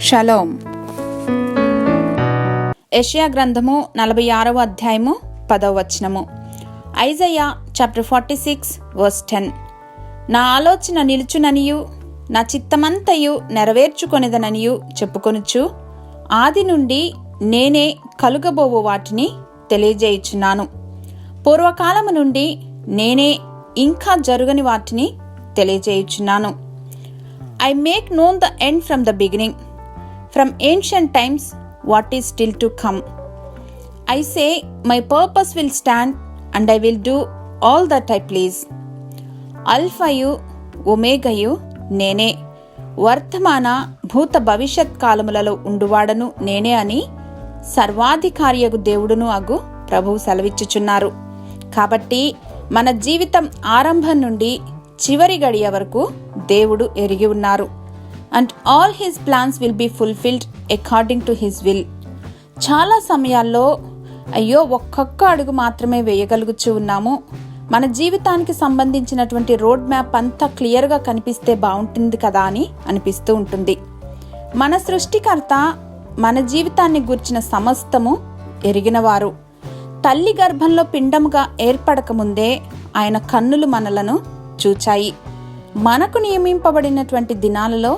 Shalom. యెషయా గ్రంథము 46వ అధ్యాయము 10వ వచనము. Isaiah chapter 46 verse 10. నా ఆలోచన నిలుచుననియు నా చిత్తమంతయు నెరవేర్చుకొనిదననియు చెప్పుకొనుచు ఆది నుండి నేనే కలుగబోవు వాటిని తెలియజేయుచున్నాను. పూర్వకాలము నుండి నేనే ఇంకా జరుగని వాటిని తెలియజేయుచున్నాను. I make known the end from the beginning, from ancient times what is still to come. I say, my purpose will stand, and I will do all that I please. అల్ఫయు ఒమేగయు నేనే, వర్తమాన భూత భవిష్యత్ కాలములలో ఉండువాడను నేనే అని సర్వాధికారియగు దేవుడును అగు ప్రభువు సెలవిచ్చుచున్నారు. కాబట్టి మన జీవితం ఆరంభం నుండి చివరి గడియ వరకు దేవుడు ఎరిగి ఉన్నారు. And all his plans will be fulfilled according to his will. చాలా సమయాల్లో అయ్యో ఒక్కొక్క అడుగు మాత్రమే వేయగలుగుచూ ఉన్నాము, మన జీవితానికి సంబంధించినటువంటి రోడ్ మ్యాప్ అంతా క్లియర్గా కనిపిస్తే బాగుంటుంది కదా అని అనిపిస్తూ ఉంటుంది. మన సృష్టికర్త మన జీవితాన్ని గూర్చిన సమస్తము ఎరిగినవారు. తల్లి గర్భంలో పిండముగా ఏర్పడకముందే ఆయన కన్నులు మనలను చూచాయి. మనకు నియమింపబడినటువంటి దినాలలో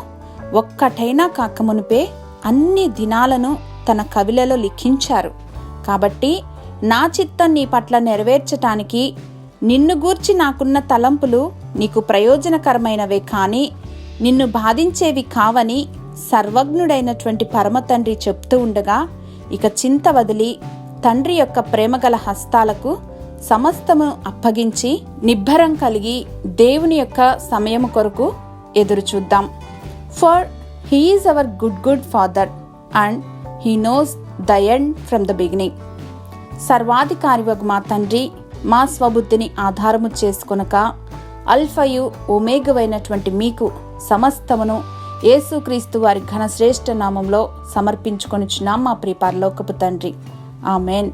ఒక్కటైనా కాకమునుపే అన్ని దినాలను తన కవిలలో లిఖించారు. కాబట్టి నా చిత్తం నీ పట్ల నెరవేర్చటానికి నిన్ను గూర్చి నాకున్న తలంపులు నీకు ప్రయోజనకరమైనవే కానీ నిన్ను బాధించేవి కావని సర్వజ్ఞుడైనటువంటి పరమతండ్రి చెప్తూ ఉండగా ఇక చింత వదిలి తండ్రి యొక్క ప్రేమగల హస్తాలకు సమస్తము అప్పగించి నిబ్బరం కలిగి దేవుని యొక్క సమయము కొరకు ఎదురు చూద్దాం. For he is our good father and he knows the end from the beginning. సర్వాధికారివగు మా తండ్రి మా స్వబుద్ధిని ఆధారము చేసుకొనక అల్ఫయు ఒమేగవైనటువంటి మీకు సమస్తమును యేసుక్రీస్తు వారి ఘనశ్రేష్ఠ నామంలో సమర్పించుకొనుచున్నాం మా ప్రియ పరలోకపు తండ్రి. ఆమెన్.